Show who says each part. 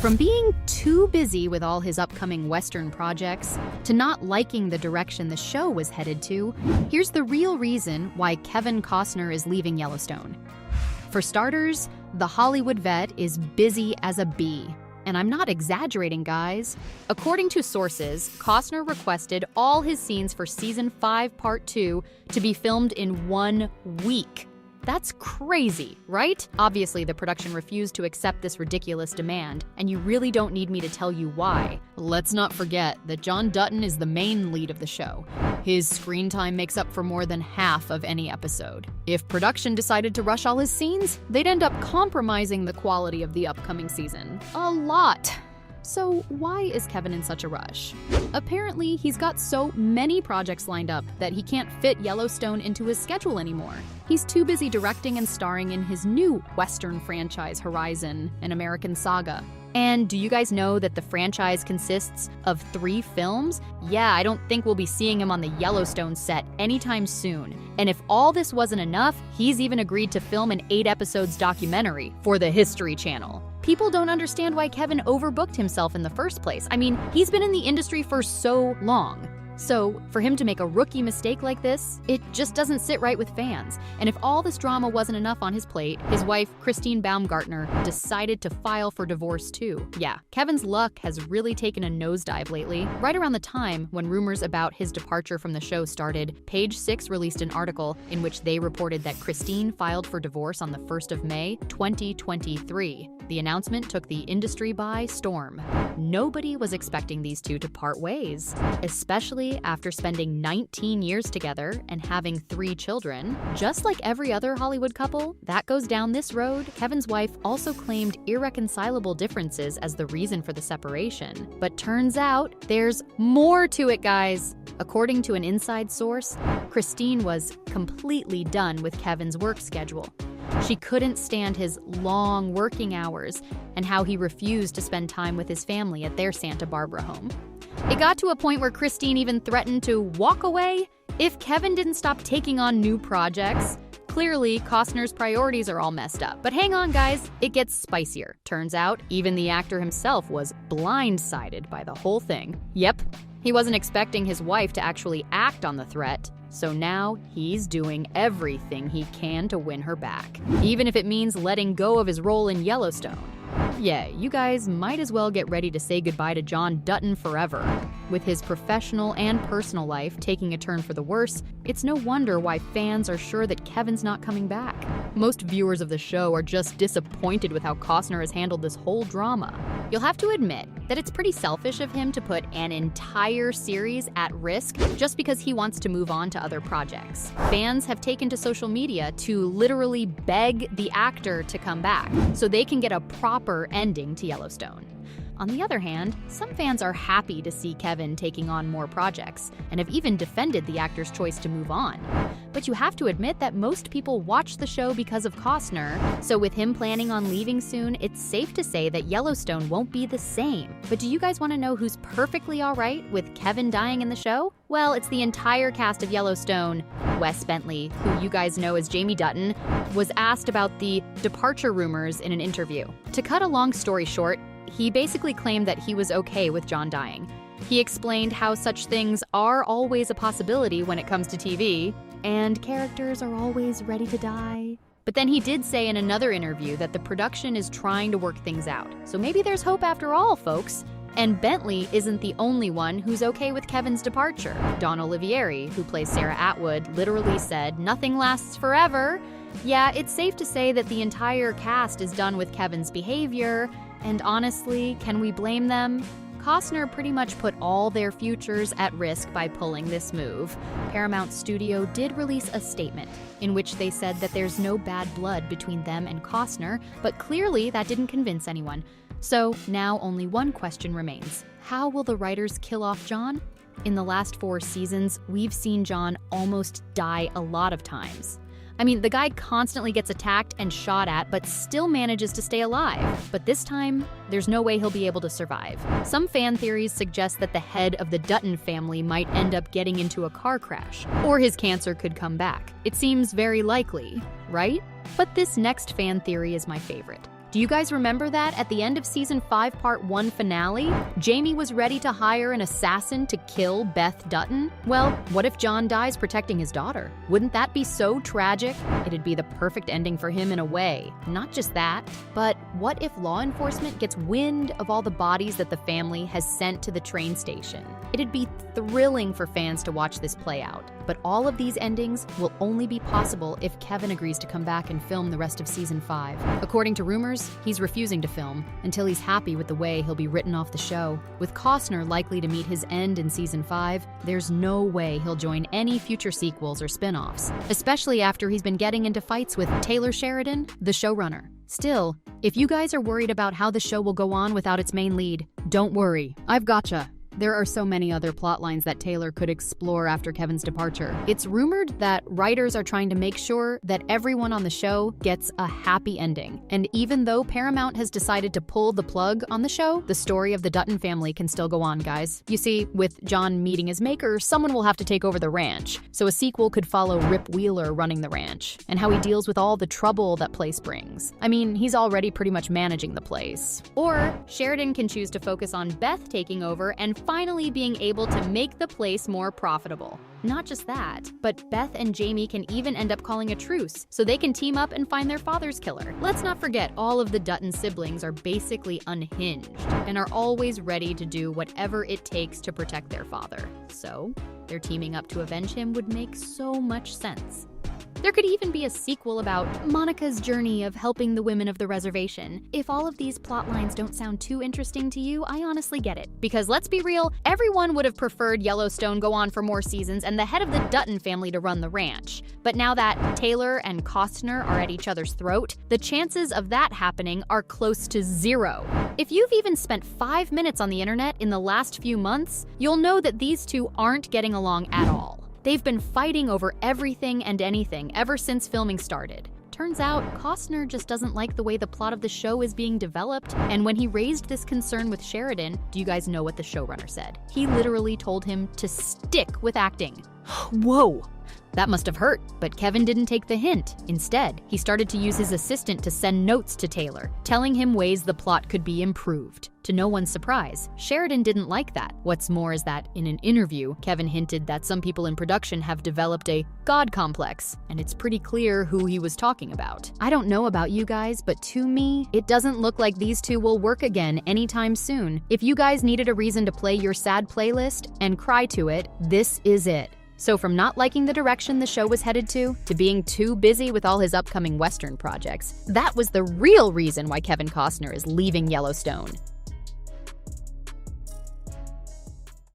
Speaker 1: From being too busy with all his upcoming Western projects to not liking the direction the show was headed to, here's the real reason why Kevin Costner is leaving Yellowstone. For starters, the Hollywood vet is busy as a bee. And I'm not exaggerating, guys. According to sources, Costner requested all his scenes for Season 5, Part 2 to be filmed in 1 week. That's crazy, right? Obviously, the production refused to accept this ridiculous demand, and you really don't need me to tell you why. Let's not forget that John Dutton is the main lead of the show. His screen time makes up for more than half of any episode. If production decided to rush all his scenes, they'd end up compromising the quality of the upcoming season. A lot. So why is Kevin in such a rush? Apparently, he's got so many projects lined up that he can't fit Yellowstone into his schedule anymore. He's too busy directing and starring in his new Western franchise Horizon, an American saga. And do you guys know that the franchise consists of 3 films? Yeah, I don't think we'll be seeing him on the Yellowstone set anytime soon. And if all this wasn't enough, he's even agreed to film an 8 episodes documentary for the History Channel. People don't understand why Kevin overbooked himself in the first place. I mean, he's been in the industry for so long. So, for him to make a rookie mistake like this, it just doesn't sit right with fans. And if all this drama wasn't enough on his plate, his wife, Christine Baumgartner, decided to file for divorce too. Yeah, Kevin's luck has really taken a nosedive lately. Right around the time when rumors about his departure from the show started, Page 6 released an article in which they reported that Christine filed for divorce on the 1st of May, 2023. The announcement took the industry by storm. Nobody was expecting these two to part ways, especially after spending 19 years together and having 3 children. Just like every other Hollywood couple that goes down this road, Kevin's wife also claimed irreconcilable differences as the reason for the separation. But turns out there's more to it, guys. According to an inside source, Christine was completely done with Kevin's work schedule. She couldn't stand his long working hours and how he refused to spend time with his family at their Santa Barbara home. It got to a point where Christine even threatened to walk away if Kevin didn't stop taking on new projects. Clearly, Costner's priorities are all messed up. But hang on, guys, it gets spicier. Turns out, even the actor himself was blindsided by the whole thing. Yep, he wasn't expecting his wife to actually act on the threat. So now he's doing everything he can to win her back, even if it means letting go of his role in Yellowstone. Yeah, you guys might as well get ready to say goodbye to John Dutton forever. With his professional and personal life taking a turn for the worse, it's no wonder why fans are sure that Kevin's not coming back. Most viewers of the show are just disappointed with how Costner has handled this whole drama. You'll have to admit that it's pretty selfish of him to put an entire series at risk just because he wants to move on to other projects. Fans have taken to social media to literally beg the actor to come back so they can get a proper ending to Yellowstone. On the other hand, some fans are happy to see Kevin taking on more projects and have even defended the actor's choice to move on. But you have to admit that most people watch the show because of Costner, so with him planning on leaving soon, it's safe to say that Yellowstone won't be the same. But do you guys want to know who's perfectly alright with Kevin dying in the show? Well, it's the entire cast of Yellowstone. Wes Bentley, who you guys know as Jamie Dutton, was asked about the departure rumors in an interview. To cut a long story short, he basically claimed that he was okay with John dying. He explained how such things are always a possibility when it comes to TV, and characters are always ready to die. But then he did say in another interview that the production is trying to work things out. So maybe there's hope after all, folks. And Bentley isn't the only one who's okay with Kevin's departure. Dawn Olivieri, who plays Sarah Atwood, literally said, "Nothing lasts forever." Yeah, it's safe to say that the entire cast is done with Kevin's behavior, and honestly, can we blame them? Costner pretty much put all their futures at risk by pulling this move. Paramount Studio did release a statement in which they said that there's no bad blood between them and Costner, but clearly that didn't convince anyone. So now only one question remains. How will the writers kill off John? In the last 4 seasons, we've seen John almost die a lot of times. I mean, the guy constantly gets attacked and shot at, but still manages to stay alive. But this time, there's no way he'll be able to survive. Some fan theories suggest that the head of the Dutton family might end up getting into a car crash, or his cancer could come back. It seems very likely, right? But this next fan theory is my favorite. Do you guys remember that at the end of season 5 part 1 finale, Jamie was ready to hire an assassin to kill Beth Dutton? Well, what if John dies protecting his daughter? Wouldn't that be so tragic? It'd be the perfect ending for him in a way. Not just that, but what if law enforcement gets wind of all the bodies that the family has sent to the train station? It'd be thrilling for fans to watch this play out. But all of these endings will only be possible if Kevin agrees to come back and film the rest of season 5. According to rumors, he's refusing to film until he's happy with the way he'll be written off the show. With Costner likely to meet his end in season 5, there's no way he'll join any future sequels or spin-offs, especially after he's been getting into fights with Taylor Sheridan, the showrunner. Still, if you guys are worried about how the show will go on without its main lead, don't worry, I've gotcha. There are so many other plot lines that Taylor could explore after Kevin's departure. It's rumored that writers are trying to make sure that everyone on the show gets a happy ending. And even though Paramount has decided to pull the plug on the show, the story of the Dutton family can still go on, guys. You see, with John meeting his maker, someone will have to take over the ranch. So a sequel could follow Rip Wheeler running the ranch, and how he deals with all the trouble that place brings. I mean, he's already pretty much managing the place. Or Sheridan can choose to focus on Beth taking over and finally being able to make the place more profitable. Not just that, but Beth and Jamie can even end up calling a truce so they can team up and find their father's killer. Let's not forget, all of the Dutton siblings are basically unhinged and are always ready to do whatever it takes to protect their father. So, their teaming up to avenge him would make so much sense. There could even be a sequel about Monica's journey of helping the women of the reservation. If all of these plot lines don't sound too interesting to you, I honestly get it. Because let's be real, everyone would have preferred Yellowstone go on for more seasons and the head of the Dutton family to run the ranch. But now that Taylor and Costner are at each other's throat, the chances of that happening are close to 0. If you've even spent 5 minutes on the internet in the last few months, you'll know that these two aren't getting along at all. They've been fighting over everything and anything ever since filming started. Turns out, Costner just doesn't like the way the plot of the show is being developed, and when he raised this concern with Sheridan, do you guys know what the showrunner said? He literally told him to stick with acting. Whoa! That must have hurt, but Kevin didn't take the hint. Instead, he started to use his assistant to send notes to Taylor, telling him ways the plot could be improved. To no one's surprise, Sheridan didn't like that. What's more is that, in an interview, Kevin hinted that some people in production have developed a God complex, and it's pretty clear who he was talking about. I don't know about you guys, but to me, it doesn't look like these two will work again anytime soon. If you guys needed a reason to play your sad playlist and cry to it, this is it. So from not liking the direction the show was headed to being too busy with all his upcoming Western projects, that was the real reason why Kevin Costner is leaving Yellowstone.